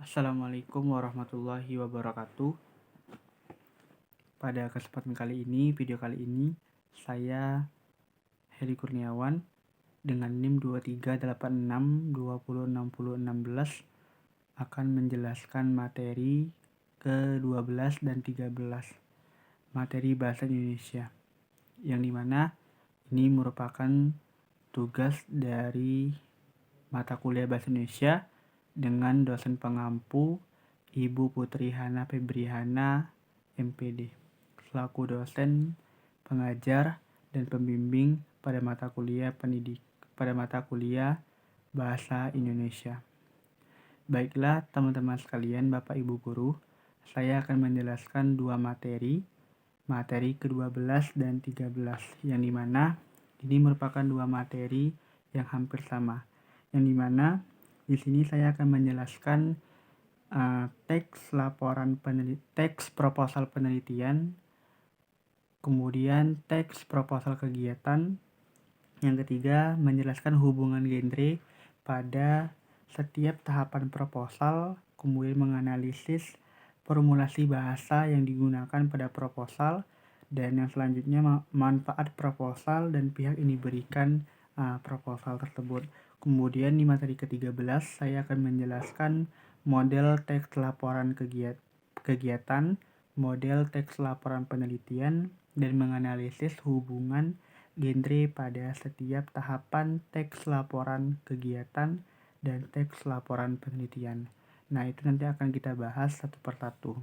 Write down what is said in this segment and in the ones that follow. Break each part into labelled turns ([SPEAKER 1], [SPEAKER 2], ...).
[SPEAKER 1] Assalamualaikum warahmatullahi wabarakatuh. Pada kesempatan video kali ini, saya Heri Kurniawan dengan NIM 2386206016 akan menjelaskan materi ke-12 dan 13, materi Bahasa Indonesia, yang dimana ini merupakan tugas dari mata kuliah Bahasa Indonesia dengan dosen pengampu Ibu Putri Hana Febriana, MPD, selaku dosen, pengajar, dan pembimbing pada mata kuliah Bahasa Indonesia. Baiklah teman-teman sekalian, Bapak Ibu Guru, saya akan menjelaskan dua materi ke-12 dan 13, yang dimana ini merupakan dua materi yang hampir sama, yang dimana di sini saya akan menjelaskan teks proposal penelitian, kemudian teks proposal kegiatan. Yang ketiga, menjelaskan hubungan genre pada setiap tahapan proposal, kemudian menganalisis formulasi bahasa yang digunakan pada proposal, dan yang selanjutnya manfaat proposal dan pihak yang diberikan proposal tersebut. Kemudian di materi ke-13 saya akan menjelaskan model teks laporan kegiatan, model teks laporan penelitian, dan menganalisis hubungan genre pada setiap tahapan teks laporan kegiatan dan teks laporan penelitian. Nah, itu nanti akan kita bahas satu persatu.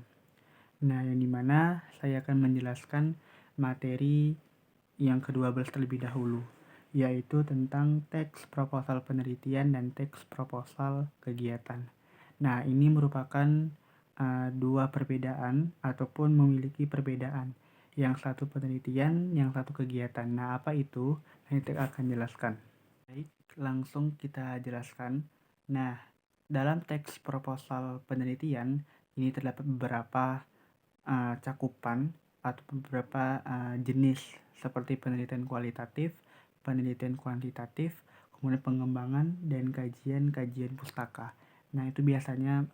[SPEAKER 1] Nah, yang dimana saya akan menjelaskan materi yang ke-12 terlebih dahulu, yaitu tentang teks proposal penelitian dan teks proposal kegiatan. Nah, ini merupakan dua perbedaan ataupun memiliki perbedaan. Yang satu penelitian, yang satu kegiatan. Nah, apa itu? Nanti akan jelaskan. Baik, langsung kita jelaskan. Nah, dalam teks proposal penelitian ini terdapat beberapa cakupan atau beberapa jenis, seperti penelitian kualitatif, penelitian kuantitatif, kemudian pengembangan dan kajian pustaka. Nah, itu biasanya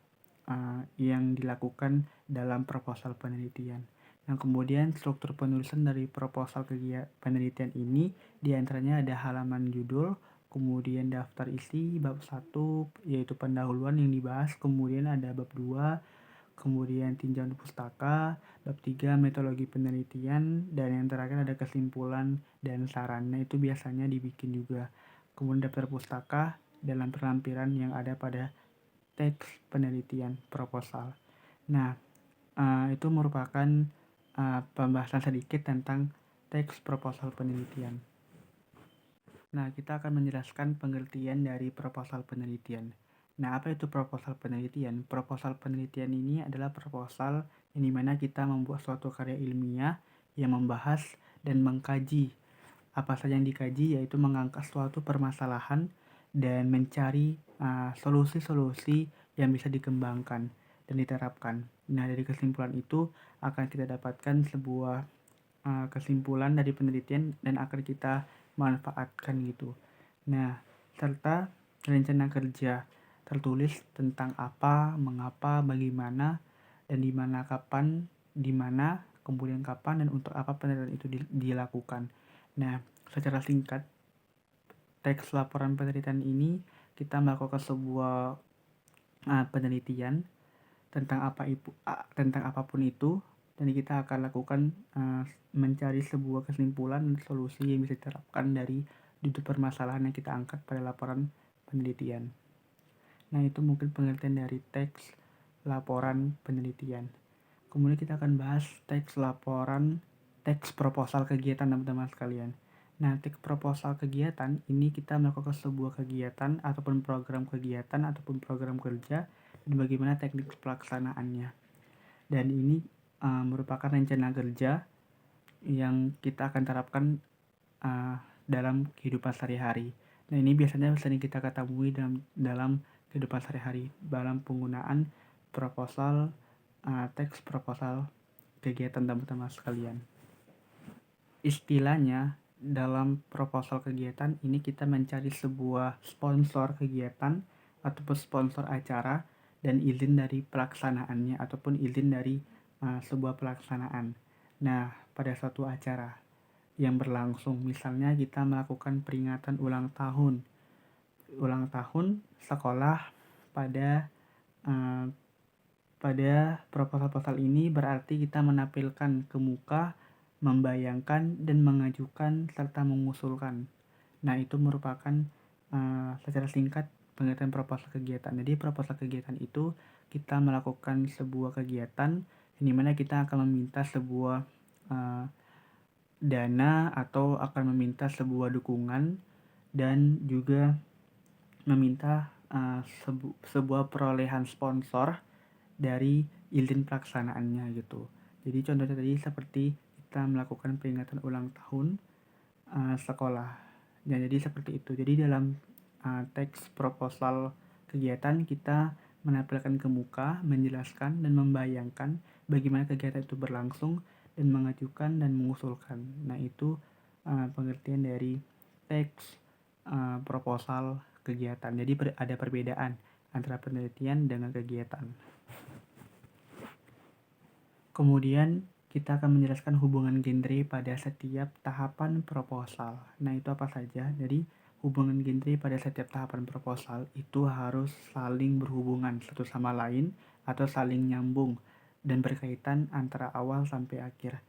[SPEAKER 1] yang dilakukan dalam proposal penelitian. Nah, kemudian struktur penulisan dari proposal penelitian ini diantaranya ada halaman judul, kemudian daftar isi, bab 1 yaitu pendahuluan yang dibahas, kemudian ada bab 2, kemudian tinjauan pustaka, bab 3 metodologi penelitian, dan yang terakhir ada kesimpulan dan saran. Nah, itu biasanya dibikin juga. Kemudian daftar pustaka dalam pelampiran yang ada pada teks penelitian proposal. Nah, itu merupakan pembahasan sedikit tentang teks proposal penelitian. Nah, kita akan menjelaskan pengertian dari proposal penelitian. Nah, apa itu proposal penelitian? Proposal penelitian ini adalah proposal yang dimana kita membuat suatu karya ilmiah yang membahas dan mengkaji. Apa saja yang dikaji, yaitu mengangkat suatu permasalahan dan mencari solusi-solusi yang bisa dikembangkan dan diterapkan. Nah, dari kesimpulan itu akan kita dapatkan sebuah kesimpulan dari penelitian dan akan kita manfaatkan gitu. Nah, serta rencana kerja tertulis tentang apa, mengapa, bagaimana, dan di mana, kapan, di mana, kemudian kapan, dan untuk apa penelitian itu dilakukan. Nah, secara singkat, teks laporan penelitian ini kita melakukan sebuah penelitian tentang apapun itu, dan kita akan lakukan mencari sebuah kesimpulan dan solusi yang bisa diterapkan dari duduk permasalahan yang kita angkat pada laporan penelitian. Nah, itu mungkin pengertian dari teks laporan penelitian. Kemudian kita akan bahas teks proposal kegiatan, teman-teman sekalian. Nah, teks proposal kegiatan ini kita melakukan sebuah kegiatan ataupun program kegiatan ataupun program kerja dan bagaimana teknik pelaksanaannya. Dan ini merupakan rencana kerja yang kita akan terapkan dalam kehidupan sehari-hari. Nah, ini biasanya sering kita ketemui dalam kehidupan sehari-hari dalam penggunaan teks proposal kegiatan, teman-teman sekalian. Istilahnya dalam proposal kegiatan ini kita mencari sebuah sponsor kegiatan ataupun sponsor acara dan izin dari pelaksanaannya ataupun izin dari sebuah pelaksanaan. Nah, pada suatu acara yang berlangsung, misalnya kita melakukan peringatan ulang tahun sekolah pada uh, pada proposal-proposal ini berarti kita menampilkan ke muka, membayangkan dan mengajukan serta mengusulkan. Nah, itu merupakan secara singkat pengertian proposal kegiatan. Jadi proposal kegiatan itu kita melakukan sebuah kegiatan di mana kita akan meminta sebuah uh, dana atau akan meminta sebuah dukungan dan juga meminta sebuah perolehan sponsor dari izin pelaksanaannya gitu. Jadi contohnya tadi seperti kita melakukan peringatan ulang tahun sekolah. Ya, jadi seperti itu. Jadi dalam teks proposal kegiatan kita menampilkan ke muka, menjelaskan dan membayangkan bagaimana kegiatan itu berlangsung dan mengajukan dan mengusulkan. Nah, itu pengertian dari teks proposal kegiatan. Jadi ada perbedaan antara penelitian dengan kegiatan. Kemudian kita akan menjelaskan hubungan genre pada setiap tahapan proposal. Nah, itu apa saja? Jadi, hubungan genre pada setiap tahapan proposal itu harus saling berhubungan satu sama lain atau saling nyambung dan berkaitan antara awal sampai akhir.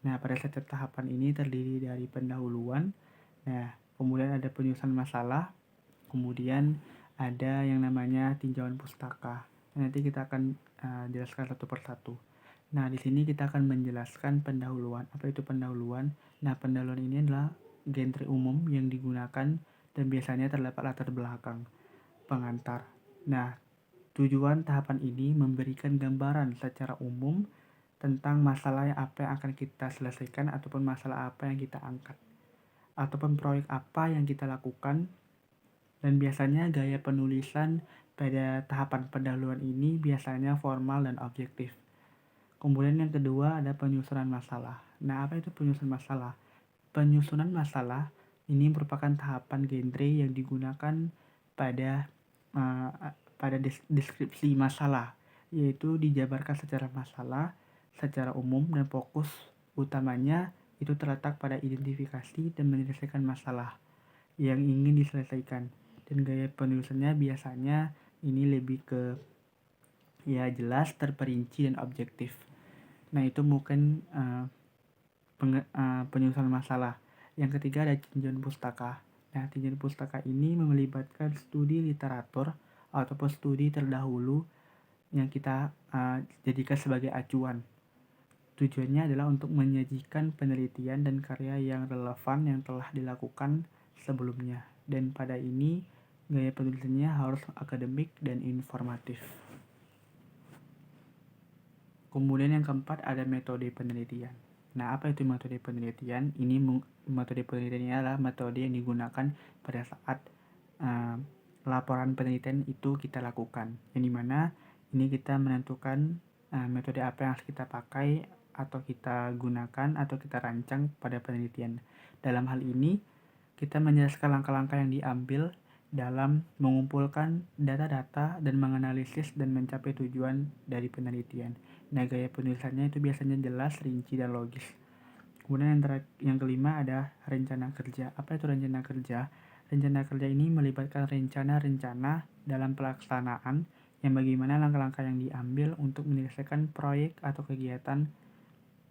[SPEAKER 1] Nah, pada setiap tahapan ini terdiri dari pendahuluan, nah, kemudian ada penyusunan masalah, kemudian ada yang namanya tinjauan pustaka. Nanti kita akan jelaskan satu persatu. Nah, di sini kita akan menjelaskan pendahuluan. Apa itu pendahuluan? Nah, pendahuluan ini adalah genre umum yang digunakan dan biasanya terdapat latar belakang pengantar. Nah, tujuan tahapan ini memberikan gambaran secara umum tentang masalah apa yang akan kita selesaikan ataupun masalah apa yang kita angkat ataupun proyek apa yang kita lakukan, dan biasanya gaya penulisan pada tahapan pendahuluan ini biasanya formal dan objektif. Kemudian yang kedua ada penyusunan masalah. Nah, apa itu penyusunan masalah? Penyusunan masalah ini merupakan tahapan genre yang digunakan pada deskripsi masalah, yaitu dijabarkan secara masalah, secara umum dan fokus utamanya itu terletak pada identifikasi dan menyelesaikan masalah yang ingin diselesaikan. Dan gaya penulisannya biasanya ini lebih ke jelas, terperinci dan objektif. Nah, itu mungkin penyusunan masalah. Yang ketiga ada tinjauan pustaka. Nah, tinjauan pustaka ini melibatkan studi literatur ataupun studi terdahulu yang kita jadikan sebagai acuan. Tujuannya adalah untuk menyajikan penelitian dan karya yang relevan yang telah dilakukan sebelumnya. Dan pada ini gaya penulisannya harus akademik dan informatif. Kemudian yang keempat ada metode penelitian. Nah, apa itu metode penelitian? Ini metode penelitian adalah metode yang digunakan pada saat laporan penelitian itu kita lakukan. Yang dimana ini kita menentukan metode apa yang harus kita pakai atau kita gunakan atau kita rancang pada penelitian. Dalam hal ini, kita menjelaskan langkah-langkah yang diambil dalam mengumpulkan data-data dan menganalisis dan mencapai tujuan dari penelitian. Nah, gaya penulisannya itu biasanya jelas, rinci, dan logis. Kemudian yang kelima ada rencana kerja. Apa itu rencana kerja? Rencana kerja ini melibatkan rencana-rencana dalam pelaksanaan yang bagaimana langkah-langkah yang diambil untuk menyelesaikan proyek atau kegiatan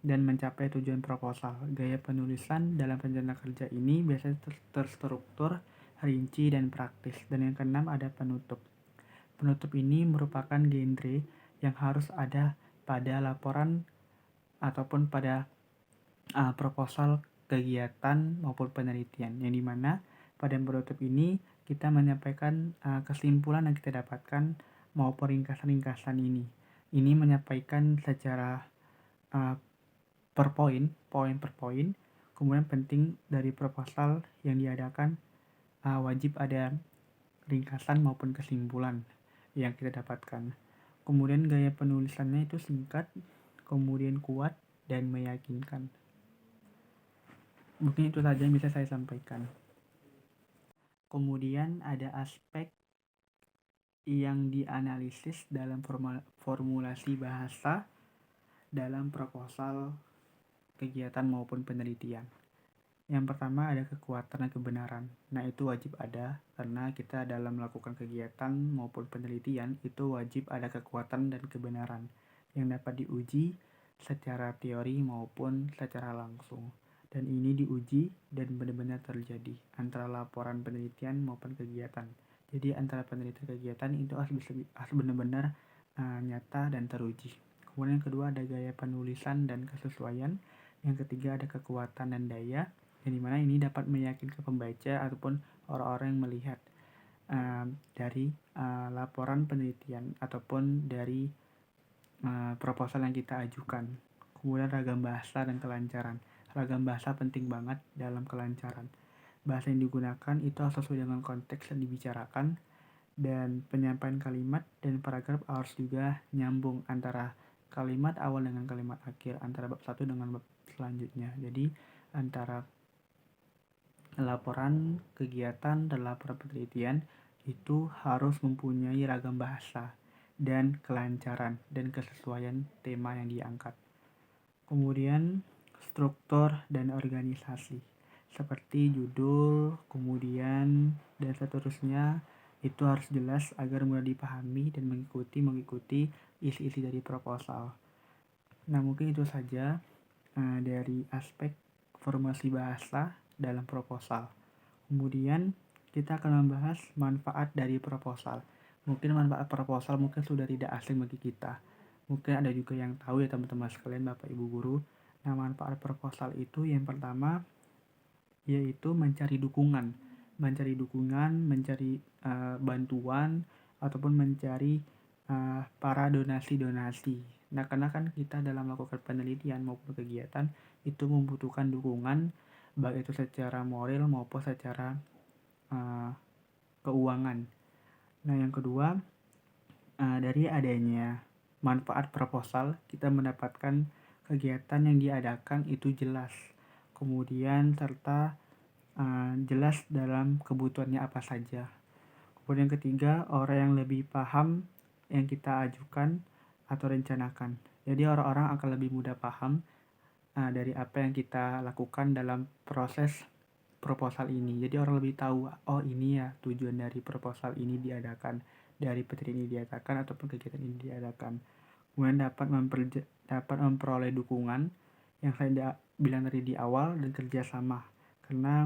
[SPEAKER 1] dan mencapai tujuan proposal. Gaya penulisan dalam rencana kerja ini biasanya terstruktur, rinci, dan praktis. Dan yang keenam ada penutup. Penutup ini merupakan genre yang harus ada pada laporan ataupun pada proposal kegiatan maupun penelitian, yang dimana pada penutup ini kita menyampaikan kesimpulan yang kita dapatkan maupun ringkasan-ringkasan ini. Ini menyampaikan secara per poin per poin. Kemudian penting dari proposal yang diadakan wajib ada ringkasan maupun kesimpulan yang kita dapatkan. Kemudian gaya penulisannya itu singkat, kemudian kuat dan meyakinkan. Mungkin itu saja yang bisa saya sampaikan. Kemudian ada aspek yang dianalisis dalam formulasi bahasa dalam proposal kegiatan maupun penelitian. Yang pertama ada kekuatan dan kebenaran. Nah, itu wajib ada karena kita dalam melakukan kegiatan maupun penelitian itu wajib ada kekuatan dan kebenaran yang dapat diuji secara teori maupun secara langsung. Dan ini diuji dan benar-benar terjadi antara laporan penelitian maupun kegiatan. Jadi antara penelitian kegiatan itu harus benar-benar nyata dan teruji. Kemudian yang kedua ada gaya penulisan dan kesesuaian. Yang ketiga ada kekuatan dan daya, yang dimana ini dapat meyakinkan pembaca ataupun orang-orang yang melihat dari laporan penelitian ataupun dari proposal yang kita ajukan. Kemudian ragam bahasa dan kelancaran. Ragam bahasa penting banget dalam kelancaran. Bahasa yang digunakan itu harus sesuai dengan konteks yang dibicarakan, dan penyampaian kalimat dan paragraf harus juga nyambung antara kalimat awal dengan kalimat akhir, antara bab satu dengan bab selanjutnya. Jadi antara laporan kegiatan dan laporan penelitian itu harus mempunyai ragam bahasa dan kelancaran dan kesesuaian tema yang diangkat. Kemudian struktur dan organisasi seperti judul, kemudian dan seterusnya itu harus jelas agar mudah dipahami dan mengikuti isi-isi dari proposal. Nah, mungkin itu saja dari aspek formasi bahasa dalam proposal. Kemudian kita akan membahas manfaat dari proposal. Mungkin manfaat proposal mungkin sudah tidak asing bagi kita. Mungkin ada juga yang tahu ya teman-teman sekalian, Bapak Ibu guru. Nah, manfaat proposal itu yang pertama yaitu mencari dukungan, mencari bantuan ataupun mencari para donasi-donasi. Nah, karena kan kita dalam melakukan penelitian maupun kegiatan itu membutuhkan dukungan, baik itu secara moral maupun secara keuangan. Nah, yang kedua, dari adanya manfaat proposal, kita mendapatkan kegiatan yang diadakan itu jelas. Kemudian serta jelas dalam kebutuhannya apa saja. Kemudian yang ketiga, orang yang lebih paham yang kita ajukan atau rencanakan. Jadi orang-orang akan lebih mudah paham dari apa yang kita lakukan dalam proses proposal ini. Jadi orang lebih tahu, oh ini ya tujuan dari proposal ini diadakan, dari penelitian ini diadakan ataupun kegiatan ini diadakan. Kemudian dapat memperoleh dukungan yang saya bilang tadi di awal, dan kerjasama karena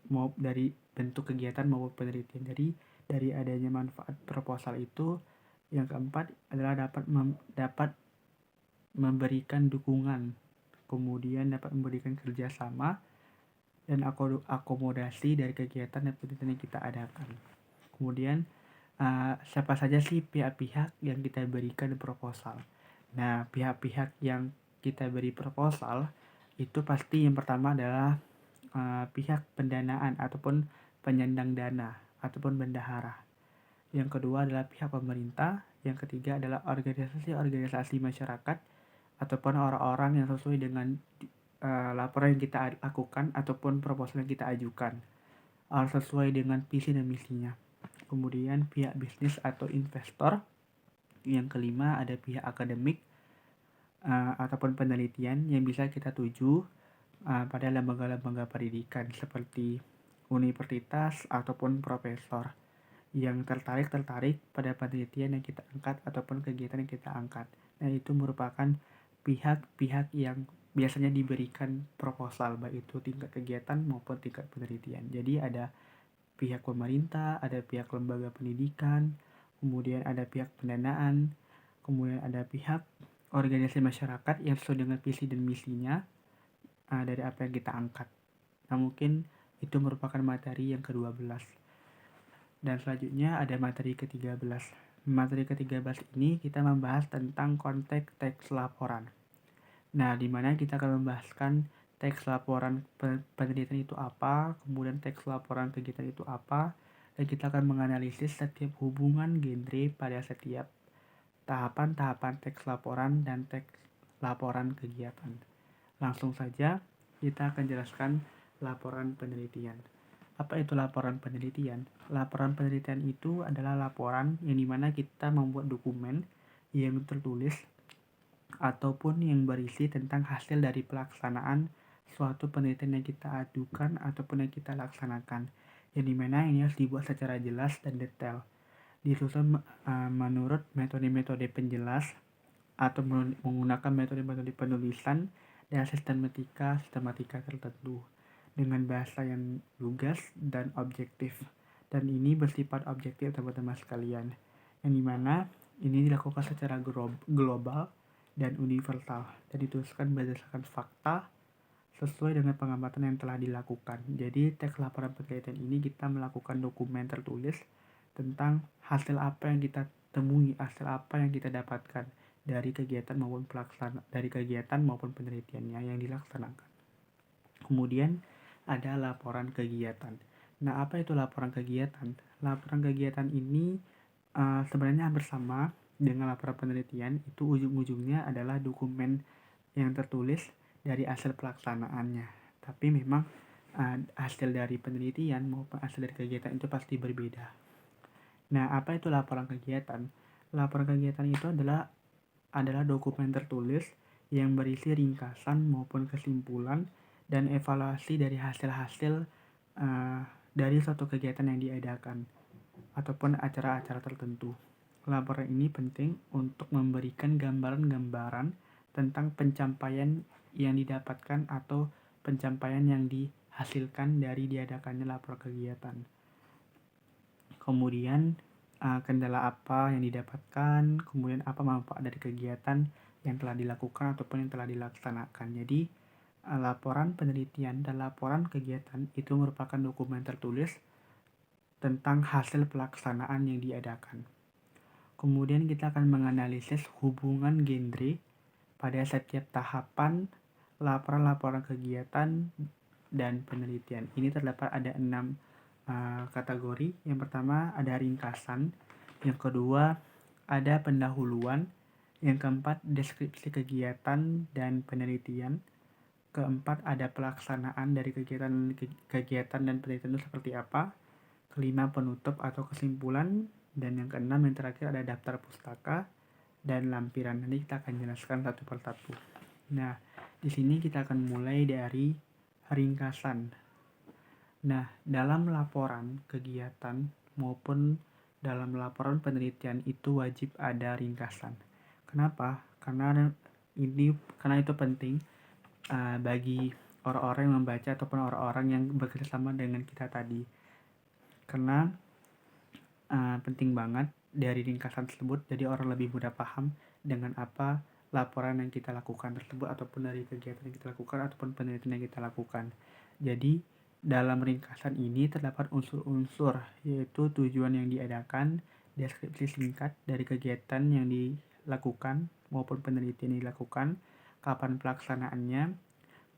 [SPEAKER 1] mau dari bentuk kegiatan maupun penelitian. Jadi dari adanya manfaat proposal itu, yang keempat adalah dapat memberikan dukungan, kemudian dapat memberikan kerjasama dan akomodasi dari kegiatan dan penelitian yang kita adakan. Kemudian siapa saja sih pihak-pihak yang kita berikan proposal? Nah, pihak-pihak yang kita beri proposal itu pasti yang pertama adalah pihak pendanaan ataupun penyandang dana ataupun bendahara. Yang kedua adalah pihak pemerintah. Yang ketiga adalah organisasi-organisasi masyarakat ataupun orang-orang yang sesuai dengan laporan yang kita lakukan ataupun proposal yang kita ajukan, harus sesuai dengan visi dan misinya. Kemudian pihak bisnis atau investor. Yang kelima ada pihak akademik ataupun penelitian yang bisa kita tuju pada lembaga-lembaga pendidikan seperti universitas ataupun profesor yang tertarik pada penelitian yang kita angkat ataupun kegiatan yang kita angkat. Nah, itu merupakan pihak-pihak yang biasanya diberikan proposal, baik itu tingkat kegiatan maupun tingkat penelitian. Jadi ada pihak pemerintah, ada pihak lembaga pendidikan, kemudian ada pihak pendanaan, kemudian ada pihak organisasi masyarakat yang sesuai dengan visi dan misinya dari apa yang kita angkat. Nah, mungkin itu merupakan materi yang ke-12. Dan selanjutnya ada materi ke-13. Materi ke-13 ini kita membahas tentang konteks teks laporan. Nah, di mana kita akan membahaskan teks laporan penelitian itu apa, kemudian teks laporan kegiatan itu apa, dan kita akan menganalisis setiap hubungan genre pada setiap tahapan-tahapan teks laporan dan teks laporan kegiatan. Langsung saja kita akan jelaskan laporan penelitian. Apa itu laporan penelitian? Laporan penelitian itu adalah laporan yang dimana kita membuat dokumen yang tertulis ataupun yang berisi tentang hasil dari pelaksanaan suatu penelitian yang kita ajukan ataupun yang kita laksanakan. Yang dimana ini harus dibuat secara jelas dan detail. Disusun menurut metode-metode penjelas atau menggunakan metode-metode penulisan dan sistematika tertentu dengan bahasa yang lugas dan objektif. Dan ini bersifat objektif teman-teman sekalian. Yang dimana ini dilakukan secara global dan universal dan dituliskan berdasarkan fakta sesuai dengan pengamatan yang telah dilakukan. Jadi teks laporan penelitian ini kita melakukan dokumen tertulis tentang hasil apa yang kita temui, hasil apa yang kita dapatkan dari kegiatan maupun penelitiannya yang dilaksanakan. Kemudian ada laporan kegiatan. Nah, apa itu laporan kegiatan? Laporan kegiatan ini sebenarnya hampir sama dengan laporan penelitian. Itu ujung-ujungnya adalah dokumen yang tertulis dari hasil pelaksanaannya. Tapi memang hasil dari penelitian maupun hasil dari kegiatan itu pasti berbeda. Nah, apa itu laporan kegiatan? Laporan kegiatan itu adalah dokumen tertulis yang berisi ringkasan maupun kesimpulan dan evaluasi dari hasil-hasil dari suatu kegiatan yang diadakan ataupun acara-acara tertentu. Laporan ini penting untuk memberikan gambaran-gambaran tentang pencapaian yang didapatkan atau pencapaian yang dihasilkan dari diadakannya laporan kegiatan. Kemudian kendala apa yang didapatkan, kemudian apa manfaat dari kegiatan yang telah dilakukan ataupun yang telah dilaksanakan. Jadi laporan penelitian dan laporan kegiatan itu merupakan dokumen tertulis tentang hasil pelaksanaan yang diadakan. Kemudian kita akan menganalisis hubungan genre pada setiap tahapan laporan-laporan kegiatan dan penelitian. Ini terdapat ada 6 kategori. Yang pertama ada ringkasan, yang kedua ada pendahuluan, yang keempat deskripsi kegiatan dan penelitian, keempat ada pelaksanaan dari kegiatan dan penelitian itu seperti apa, kelima penutup atau kesimpulan, dan yang keenam yang terakhir ada daftar pustaka dan lampiran. Nanti kita akan jelaskan satu persatu. Nah, di sini kita akan mulai dari ringkasan. Nah, dalam laporan kegiatan maupun dalam laporan penelitian itu wajib ada ringkasan. Kenapa? Karena itu penting bagi orang-orang yang membaca ataupun orang-orang yang bekerjasama dengan kita tadi. Karena penting banget dari ringkasan tersebut, jadi orang lebih mudah paham dengan apa laporan yang kita lakukan tersebut ataupun dari kegiatan yang kita lakukan ataupun penelitian yang kita lakukan. Jadi dalam ringkasan ini terdapat unsur-unsur yaitu tujuan yang diadakan, deskripsi singkat dari kegiatan yang dilakukan maupun penelitian yang dilakukan, kapan pelaksanaannya,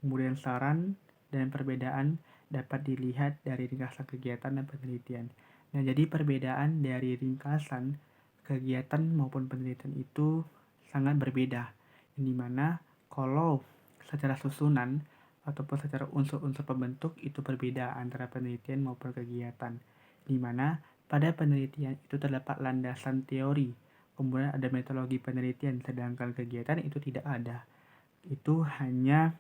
[SPEAKER 1] kemudian saran dan perbedaan dapat dilihat dari ringkasan kegiatan dan penelitian. Nah, jadi perbedaan dari ringkasan kegiatan maupun penelitian itu sangat berbeda. Yang dimana kalau secara susunan ataupun secara unsur-unsur pembentuk itu berbeda antara penelitian maupun kegiatan. Dimana pada penelitian itu terdapat landasan teori, kemudian ada metodologi penelitian, sedangkan kegiatan itu tidak ada. Itu hanya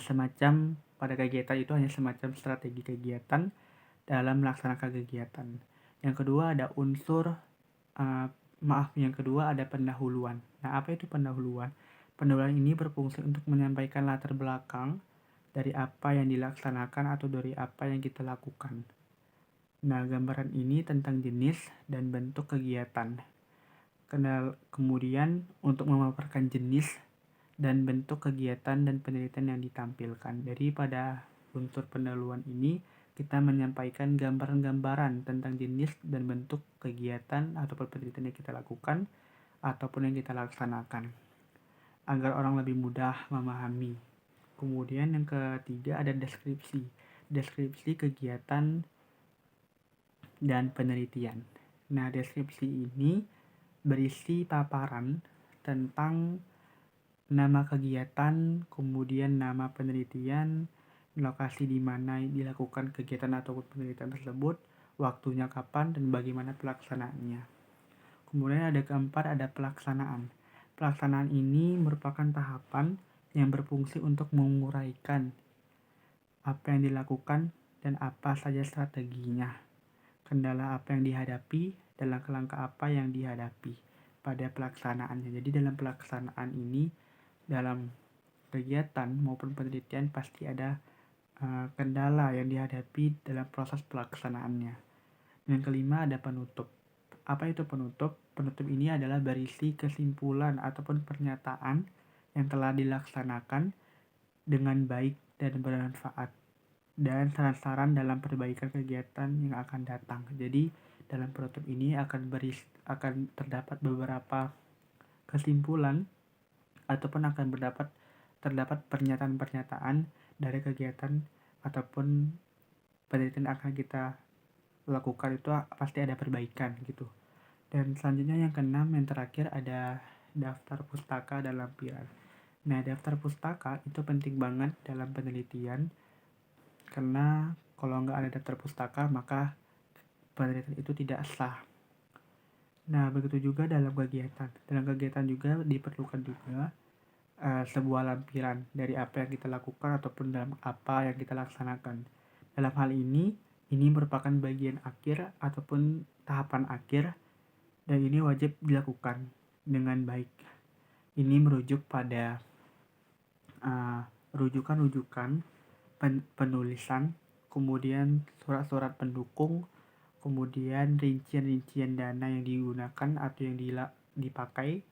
[SPEAKER 1] semacam pada kegiatan itu hanya semacam strategi kegiatan dalam melaksanakan kegiatan. Yang kedua ada yang kedua ada pendahuluan. Nah, apa itu pendahuluan? Pendahuluan ini berfungsi untuk menyampaikan latar belakang dari apa yang dilaksanakan atau dari apa yang kita lakukan. Nah, gambaran ini tentang jenis dan bentuk kegiatan. Kemudian untuk memaparkan jenis dan bentuk kegiatan dan penelitian yang ditampilkan. Jadi pada unsur pendahuluan ini kita menyampaikan gambaran-gambaran tentang jenis dan bentuk kegiatan ataupun penelitian yang kita lakukan ataupun yang kita laksanakan agar orang lebih mudah memahami. Kemudian yang ketiga ada deskripsi. Deskripsi kegiatan dan penelitian. Nah, deskripsi ini berisi paparan tentang nama kegiatan, kemudian nama penelitian, lokasi di mana dilakukan kegiatan ataupun penelitian tersebut, waktunya kapan, dan bagaimana pelaksanaannya. Kemudian ada keempat, ada pelaksanaan. Pelaksanaan ini merupakan tahapan yang berfungsi untuk menguraikan apa yang dilakukan dan apa saja strateginya, kendala apa yang dihadapi, dan langkah-langkah apa yang dihadapi pada pelaksanaannya. Jadi dalam pelaksanaan ini, dalam kegiatan maupun penelitian pasti ada kendala yang dihadapi dalam proses pelaksanaannya. Yang kelima ada penutup. Apa itu penutup? Penutup ini adalah berisi kesimpulan ataupun pernyataan yang telah dilaksanakan dengan baik dan bermanfaat, dan saran-saran dalam perbaikan kegiatan yang akan datang. Jadi dalam penutup ini akan terdapat beberapa kesimpulan ataupun akan terdapat pernyataan-pernyataan dari kegiatan ataupun penelitian yang akan kita lakukan. Itu pasti ada perbaikan gitu. Dan selanjutnya yang keenam, yang terakhir, ada daftar pustaka dan lampiran. Nah, daftar pustaka itu penting banget dalam penelitian, karena kalau nggak ada daftar pustaka maka penelitian itu tidak sah. Nah, begitu juga dalam kegiatan. Dalam kegiatan juga diperlukan juga sebuah lampiran dari apa yang kita lakukan ataupun dalam apa yang kita laksanakan. Dalam hal ini merupakan bagian akhir ataupun tahapan akhir, dan ini wajib dilakukan dengan baik. Ini merujuk pada rujukan-rujukan penulisan, kemudian surat-surat pendukung, kemudian rincian-rincian dana yang digunakan atau yang dipakai,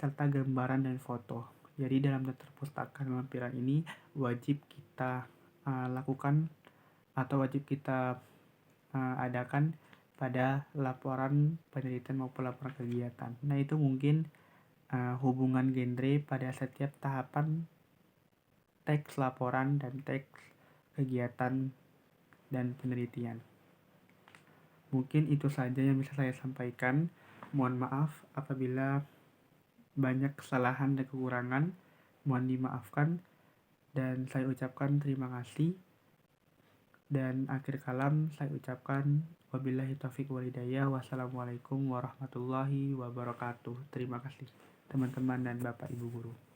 [SPEAKER 1] serta gambaran dan foto. Jadi dalam daftar pustaka dan lampiran ini wajib kita lakukan atau wajib kita adakan pada laporan penelitian maupun laporan kegiatan. Nah, itu mungkin hubungan genre pada setiap tahapan teks laporan dan teks kegiatan dan penelitian. Mungkin itu saja yang bisa saya sampaikan. Mohon maaf apabila banyak kesalahan dan kekurangan. Mohon dimaafkan dan saya ucapkan terima kasih. Dan akhir kalam saya ucapkan wabillahi taufiq walhidayah. Wassalamualaikum warahmatullahi wabarakatuh. Terima kasih teman-teman dan Bapak Ibu guru.